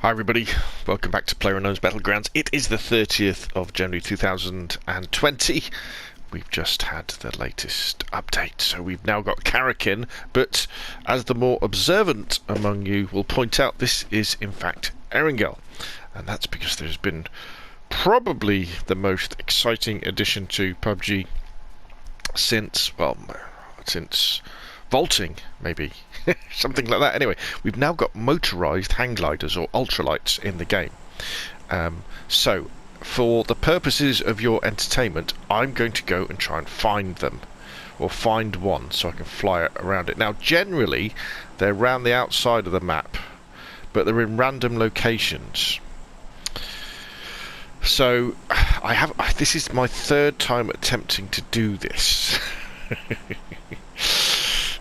Hi everybody, welcome back to PlayerUnknown'S Battlegrounds. It is the 30th of January 2020. We've just had the latest update, so we've now got Karakin, but as the more observant among you will point out, this is in fact Erangel. And that's because there's been probably the most exciting addition to Pubg since vaulting, maybe. Something like that. Anyway, we've now got motorised hang gliders or ultralights in the game. So, for the purposes of your entertainment, I'm going to go and try and find them. Or find one so I can fly around it. Now, generally, they're around the outside of the map, but they're in random locations. So, this is my third time attempting to do this.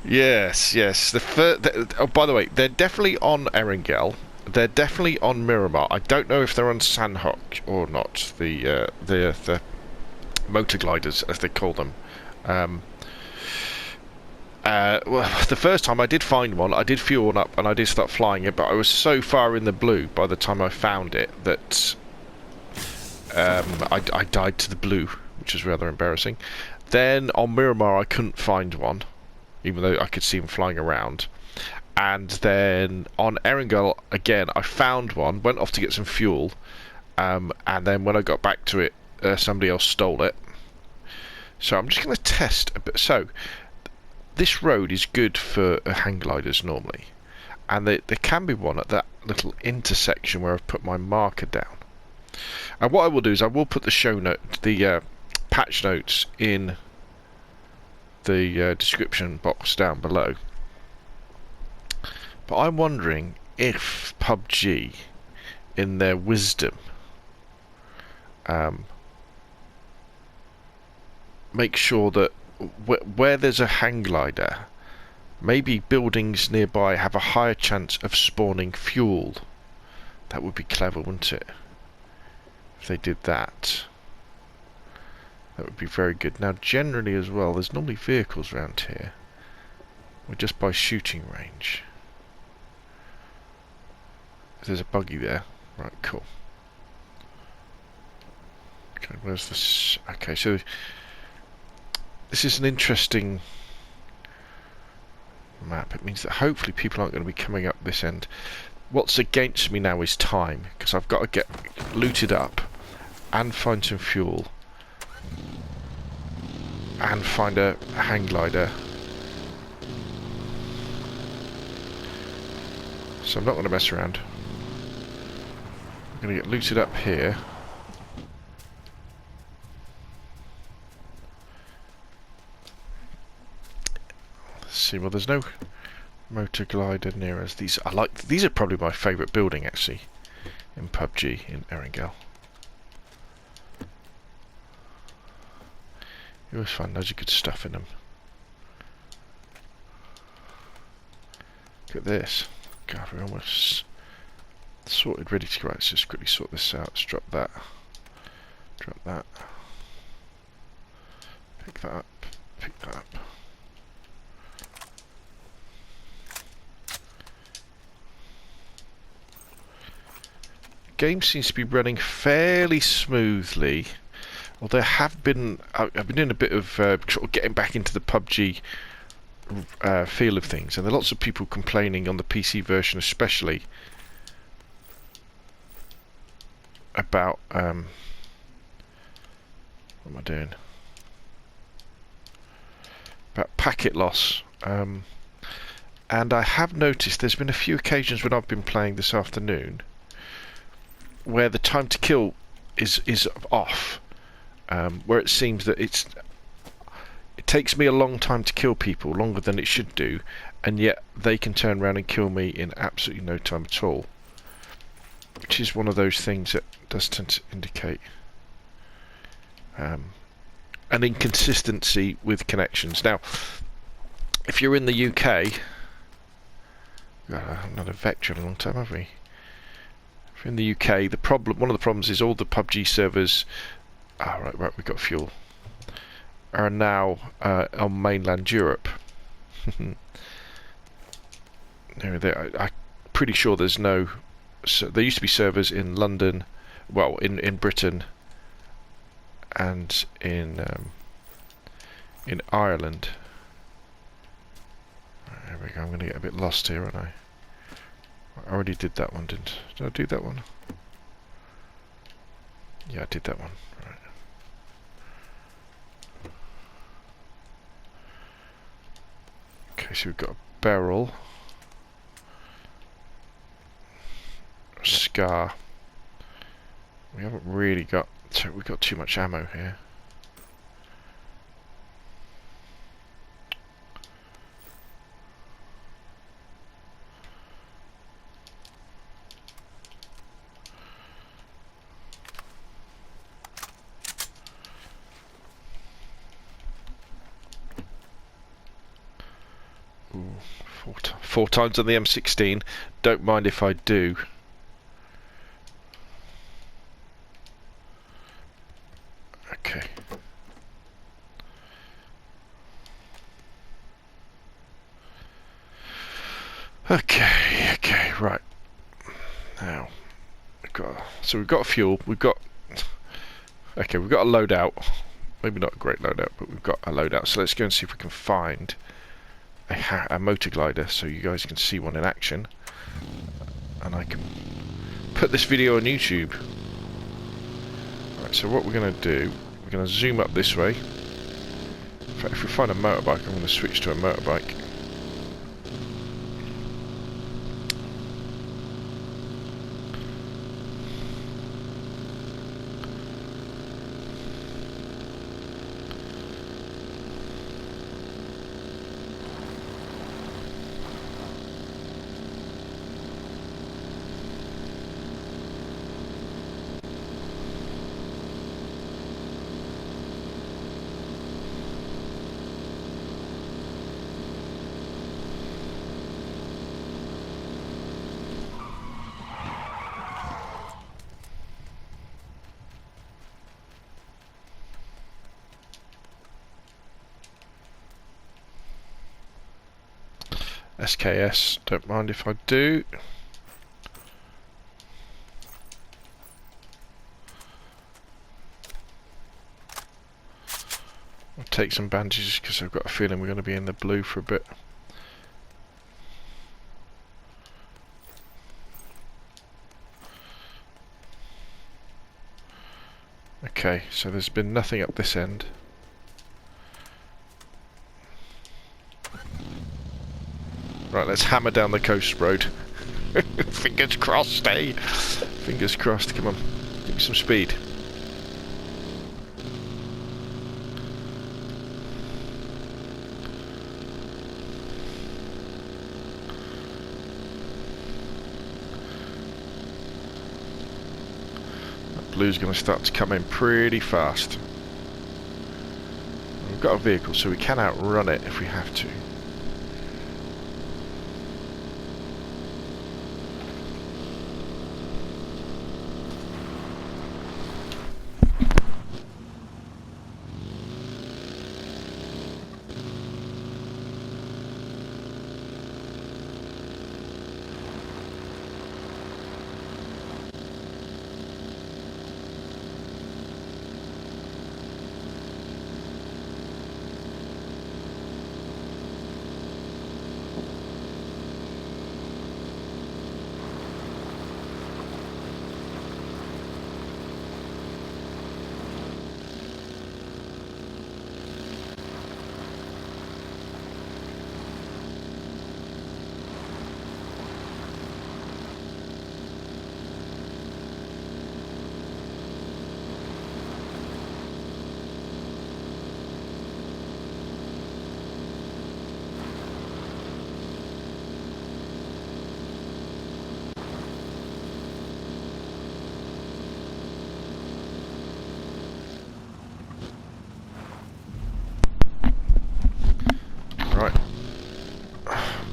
Yes. Oh, by the way, they're definitely on Erangel. They're definitely on Miramar. I don't know if they're on Sanhok or not. The motor gliders, as they call them. Well, the first time I did find one, I did fuel one up and I did start flying it, but I was so far in the blue by the time I found it that I died to the blue, which is rather embarrassing. Then on Miramar I couldn't find one, even though I could see them flying around. And then on Erangel, again, I found one, went off to get some fuel, and then when I got back to it, somebody else stole it. So I'm just going to test a bit. So, this road is good for hang gliders normally, and there can be one at that little intersection where I've put my marker down. And what I will do is I will put the show note, the patch notes in the description box down below. But I'm wondering if Pubg, in their wisdom, make sure that where there's a hang glider, maybe buildings nearby have a higher chance of spawning fuel. That would be clever, wouldn't it? If they did that. That would be very good. Now, generally as well, there's normally vehicles around here. We're just by shooting range. There's a buggy there. Right, cool. Okay, where's this? Okay, so this is an interesting map. It means that hopefully people aren't going to be coming up this end. What's against me now is time, because I've got to get looted up and find some fuel. And find a hang glider. So I'm not going to mess around. I'm going to get looted up here. Let's see. Well, there's no motor glider near us. These are probably my favourite building actually in Pubg in Erangel. You always find loads of good stuff in them. Look at this. God, we're almost sorted, ready to go. Right, let's just quickly sort this out. Let's drop that. Drop that. Pick that up. Pick that up. Game seems to be running fairly smoothly. Well, there have been. I've been doing a bit of sort of getting back into the Pubg feel of things, and there are lots of people complaining on the PC version, especially about what am I doing? About packet loss. And I have noticed there's been a few occasions when I've been playing this afternoon where the time to kill is off. Where it seems that it takes me a long time to kill people, longer than it should do, and yet they can turn around and kill me in absolutely no time at all. Which is one of those things that does tend to indicate an inconsistency with connections. Now, if you're in the UK, we've got another vector in a long time, have we? If you're in the UK, one of the problems is all the Pubg servers. Right, we've got fuel. Are now on mainland Europe. I'm pretty sure there's no So there used to be servers in London, well, in Britain, and in Ireland. There we go. I'm going to get a bit lost here, aren't I? I already did that one, did I do that one? Yeah, I did that one. Right. Okay, so we've got a barrel, a scar. We haven't really got. So we've got too much ammo here. Ooh, four times on the M16. Don't mind if I do. Okay. Okay, right. Now, we've got fuel. We've got a loadout. Maybe not a great loadout, but we've got a loadout. So let's go and see if we can find a motor glider, so you guys can see one in action, and I can put this video on YouTube. Right, so what we're going to do, we're going to zoom up this way. In fact, if we find a motorbike, I'm going to switch to a motorbike. SKS, don't mind if I do. I'll take some bandages because I've got a feeling we're going to be in the blue for a bit. Okay, so there's been nothing up this end. Right, let's hammer down the coast road. Fingers crossed, eh? Fingers crossed, come on. Give me some speed. That blue's going to start to come in pretty fast. We've got a vehicle, so we can outrun it if we have to.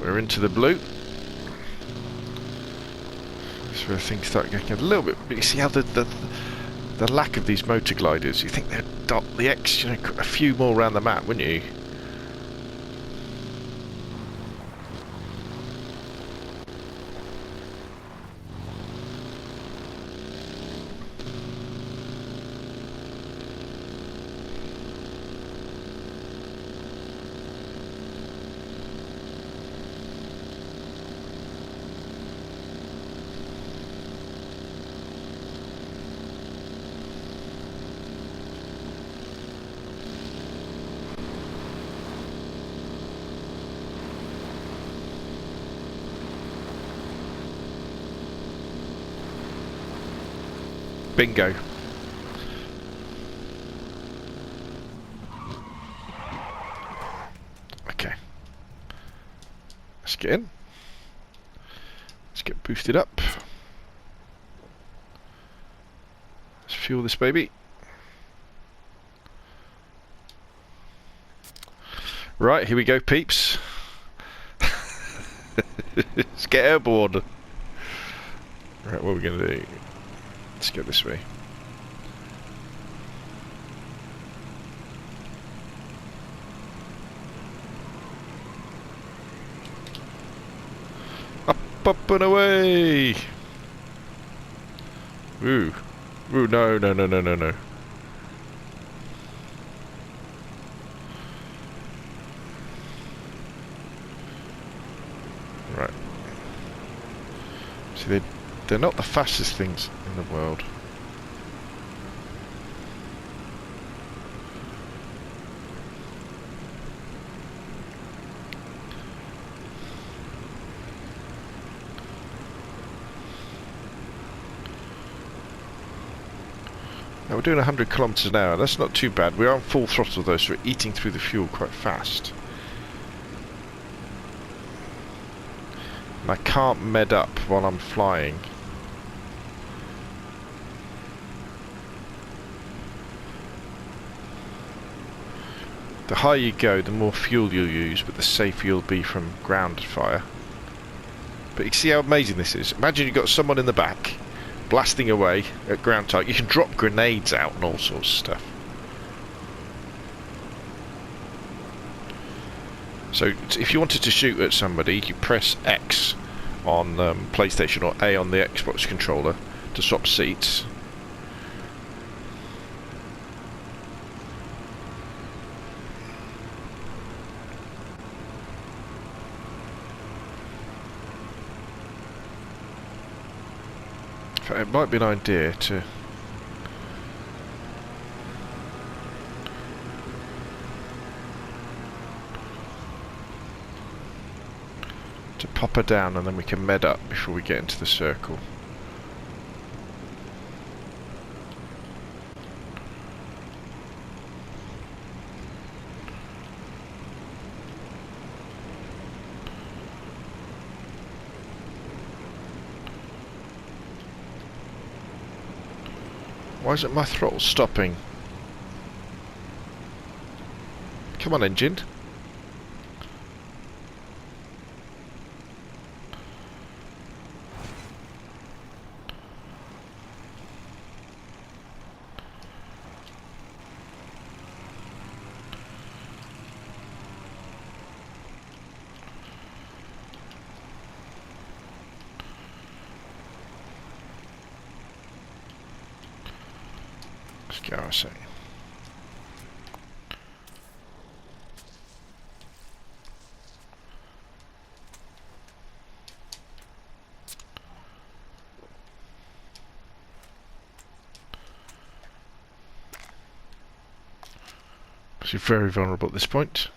We're into the blue. That's where things start getting a little bit. You see how the lack of these motor gliders. You think they'd dot the X, you know, a few more around the map, wouldn't you? Bingo. Okay. Let's get in. Let's get boosted up. Let's fuel this baby. Right, here we go, peeps. Let's get airborne. Right, what are we going to do? Let's go this way. Up and away! Ooh. Ooh, no. Right. See, they're not the fastest things in the world. Now we're doing 100 kilometers an hour. That's not too bad. We are on full throttle though, so we're eating through the fuel quite fast. And I can't med up while I'm flying. The higher you go, the more fuel you'll use, but the safer you'll be from ground fire. But you can see how amazing this is. Imagine you've got someone in the back blasting away at ground type. You can drop grenades out and all sorts of stuff. So if you wanted to shoot at somebody, you press X on PlayStation or A on the Xbox controller to swap seats. In fact, it might be an idea to pop her down and then we can med up before we get into the circle. Why isn't my throttle stopping? Come on, engine. Let's go, I say. You're very vulnerable at this point.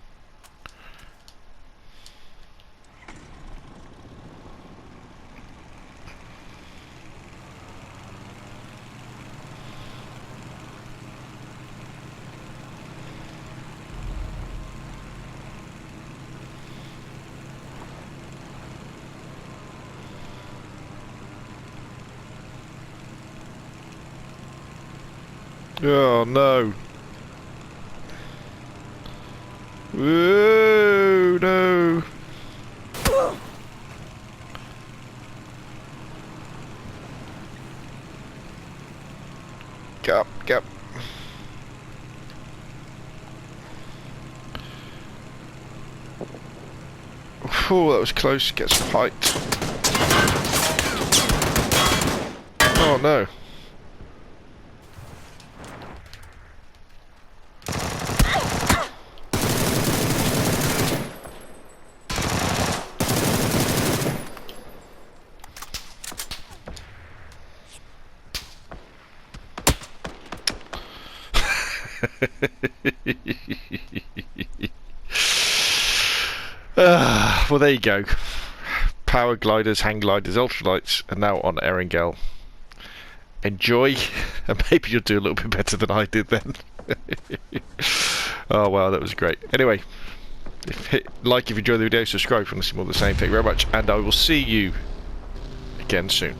Oh no. Whoa, no. Get up, get up. Oh, that was close. Get some height. Oh no. Well, there you go. Power gliders, hang gliders, ultralights, and now on Erangel. Enjoy. And maybe you'll do a little bit better than I did then. Oh wow, that was great. Anyway, if you enjoyed the video, subscribe if you want to see more of the same. Thank you very much, and I will see you again soon.